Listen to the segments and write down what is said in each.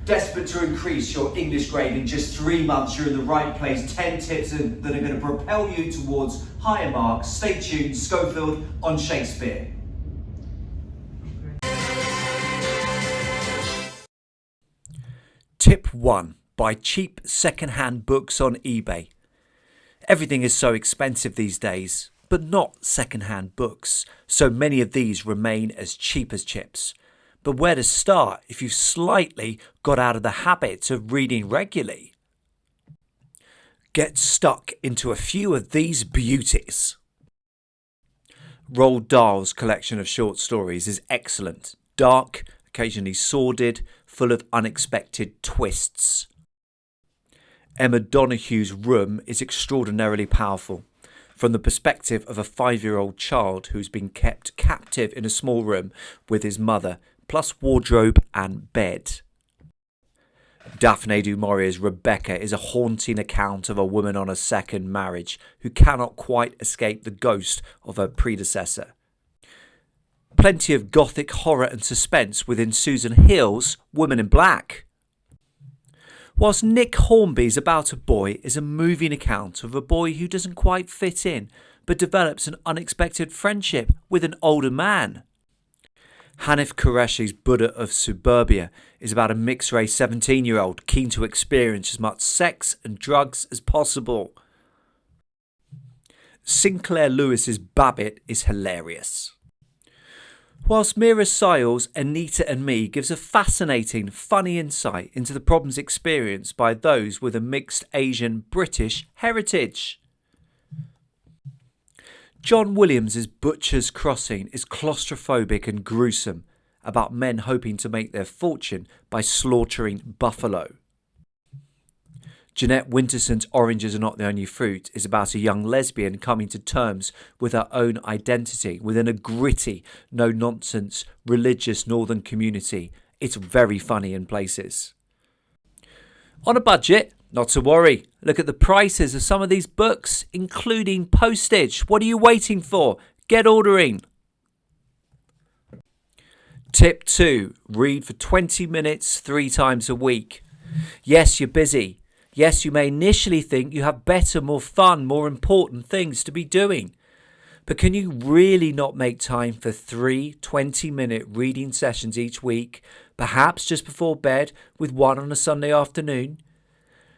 Desperate to increase your English grade in just 3 months, you're in the right place. 10 tips that are going to propel you towards higher marks. Stay tuned, Schofield on Shakespeare. Tip 1. Buy cheap second-hand books on eBay. Everything is so expensive these days, but not second-hand books, so many of these remain as cheap as chips. But where to start if you've slightly got out of the habit of reading regularly? Get stuck into a few of these beauties. Roald Dahl's collection of short stories is excellent, dark, occasionally sordid, full of unexpected twists. Emma Donohue's Room is extraordinarily powerful, from the perspective of a 5-year-old child who's been kept captive in a small room with his mother, plus wardrobe and bed. Daphne du Maurier's Rebecca is a haunting account of a woman on a second marriage who cannot quite escape the ghost of her predecessor. Plenty of gothic horror and suspense within Susan Hill's Woman in Black. Whilst Nick Hornby's About a Boy is a moving account of a boy who doesn't quite fit in but develops an unexpected friendship with an older man. Hanif Qureshi's Buddha of Suburbia is about a mixed-race 17-year-old keen to experience as much sex and drugs as possible. Sinclair Lewis's Babbitt is hilarious. Whilst Mira Sayal's Anita and Me gives a fascinating, funny insight into the problems experienced by those with a mixed Asian-British heritage. John Williams's Butcher's Crossing is claustrophobic and gruesome, about men hoping to make their fortune by slaughtering buffalo. Jeanette Winterson's Oranges Are Not the Only Fruit is about a young lesbian coming to terms with her own identity within a gritty, no-nonsense, religious northern community. It's very funny in places. On a budget? Not to worry. Look at the prices of some of these books, including postage. What are you waiting for? Get ordering. Tip 2. Read for 20 minutes 3 times a week. Yes, you're busy. Yes, you may initially think you have better, more fun, more important things to be doing. But can you really not make time for 3 20-minute reading sessions each week, perhaps just before bed with one on a Sunday afternoon?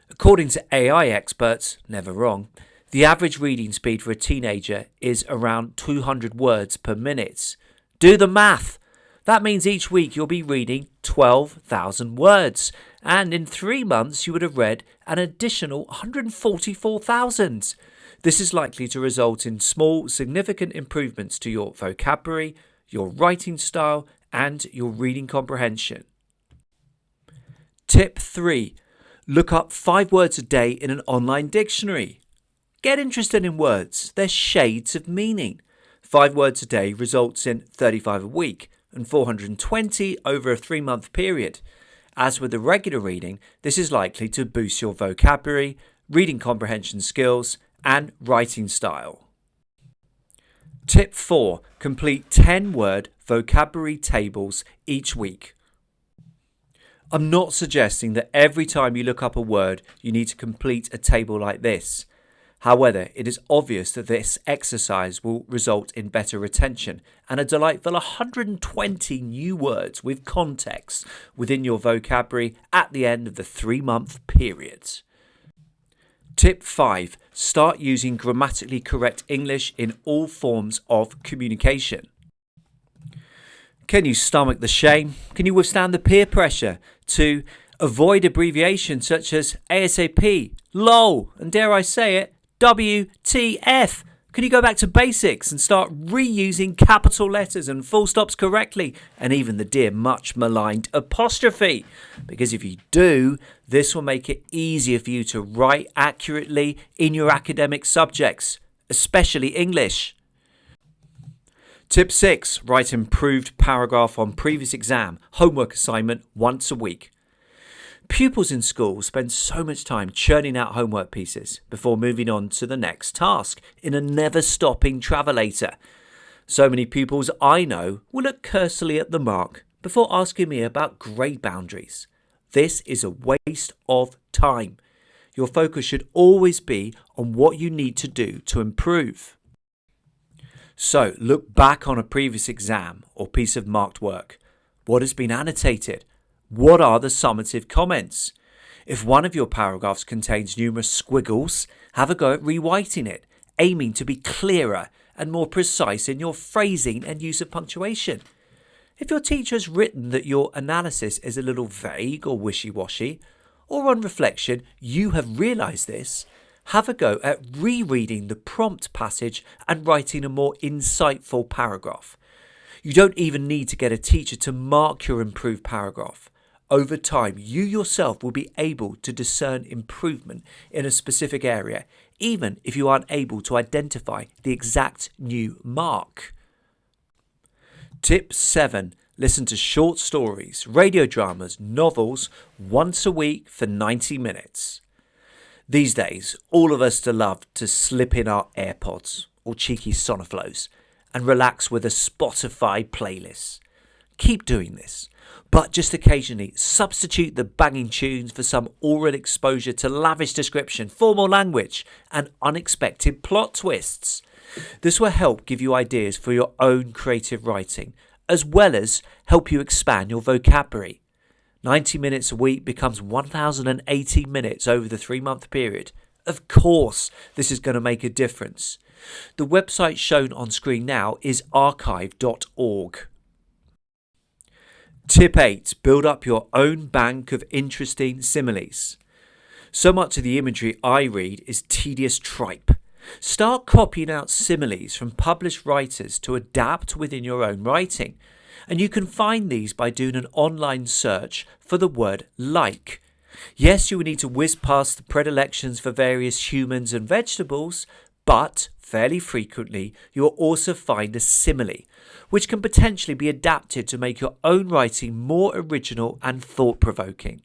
According to AI experts, never wrong, the average reading speed for a teenager is around 200 words per minute. Do the math! That means each week you'll be reading 12,000 words, and in 3 months you would have read an additional 144,000. This is likely to result in small, significant improvements to your vocabulary, your writing style, and your reading comprehension. Tip 3. Look up 5 words a day in an online dictionary. Get interested in words. They're shades of meaning. 5 words a day results in 35 a week and 420 over a 3-month period. As with the regular reading, this is likely to boost your vocabulary, reading comprehension skills, and writing style. Tip 4. Complete 10-word vocabulary tables each week. I'm not suggesting that every time you look up a word, you need to complete a table like this. However, it is obvious that this exercise will result in better retention and a delightful 120 new words with context within your vocabulary at the end of the 3-month period. Tip 5. Start using grammatically correct English in all forms of communication. Can you stomach the shame? Can you withstand the peer pressure to avoid abbreviations such as ASAP, LOL, and dare I say it, WTF? Can you go back to basics and start reusing capital letters and full stops correctly, and even the dear much maligned apostrophe? Because if you do, this will make it easier for you to write accurately in your academic subjects, especially English. Tip 6. Write improved paragraph on previous exam homework assignment once a week. Pupils in school spend so much time churning out homework pieces before moving on to the next task in a never-stopping travelator. So many pupils I know will look cursorily at the mark before asking me about grade boundaries. This is a waste of time. Your focus should always be on what you need to do to improve. So, look back on a previous exam or piece of marked work. What has been annotated? What are the summative comments? If one of your paragraphs contains numerous squiggles, have a go at rewriting it, aiming to be clearer and more precise in your phrasing and use of punctuation. If your teacher has written that your analysis is a little vague or wishy-washy, or on reflection you have realised this, have a go at rereading the prompt passage and writing a more insightful paragraph. You don't even need to get a teacher to mark your improved paragraph. Over time, you yourself will be able to discern improvement in a specific area, even if you aren't able to identify the exact new mark. Tip 7. Listen to short stories, radio dramas, novels once a week for 90 minutes. These days, all of us still love to slip in our AirPods or cheeky Sonoflows and relax with a Spotify playlist. Keep doing this, but just occasionally substitute the banging tunes for some oral exposure to lavish description, formal language, and unexpected plot twists. This will help give you ideas for your own creative writing, as well as help you expand your vocabulary. 90 minutes a week becomes 1,080 minutes over the 3-month period. Of course, this is going to make a difference. The website shown on screen now is archive.org. Tip 8. Build up your own bank of interesting similes. So much of the imagery I read is tedious tripe. Start copying out similes from published writers to adapt within your own writing. And you can find these by doing an online search for the word like. Yes, you will need to whiz past the predilections for various humans and vegetables, but fairly frequently you will also find a simile, which can potentially be adapted to make your own writing more original and thought-provoking.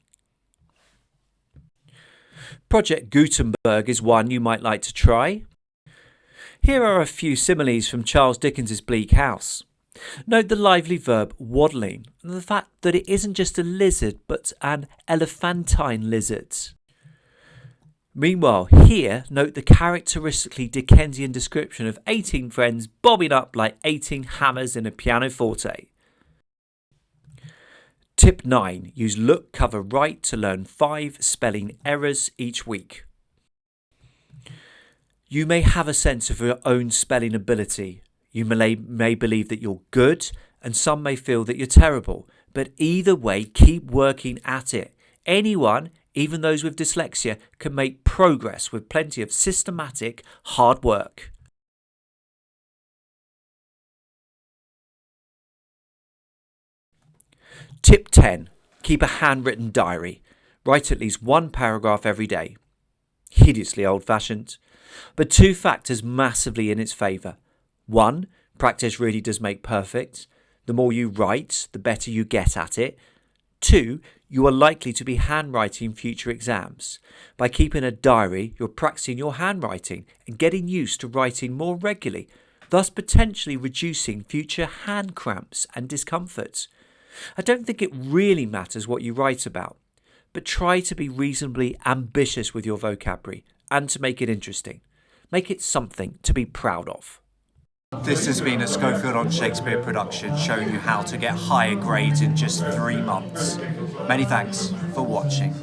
Project Gutenberg is one you might like to try. Here are a few similes from Charles Dickens's Bleak House. Note the lively verb waddling and the fact that it isn't just a lizard but an elephantine lizard. Meanwhile, here note the characteristically Dickensian description of 18 friends bobbing up like 18 hammers in a pianoforte. Tip 9. Use look, cover, write to learn 5 spelling errors each week. You may have a sense of your own spelling ability. You may believe that you're good, and some may feel that you're terrible. But either way, keep working at it. Anyone, even those with dyslexia, can make progress with plenty of systematic hard work. Tip 10. Keep a handwritten diary. Write at least 1 paragraph every day. Hideously old-fashioned, but 2 factors massively in its favour. 1. Practice really does make perfect. The more you write, the better you get at it. 2. You are likely to be handwriting future exams. By keeping a diary, you're practicing your handwriting and getting used to writing more regularly, thus potentially reducing future hand cramps and discomfort. I don't think it really matters what you write about, but try to be reasonably ambitious with your vocabulary and to make it interesting. Make it something to be proud of. This has been a Schofield on Shakespeare production showing you how to get higher grades in just 3 months. Many thanks for watching.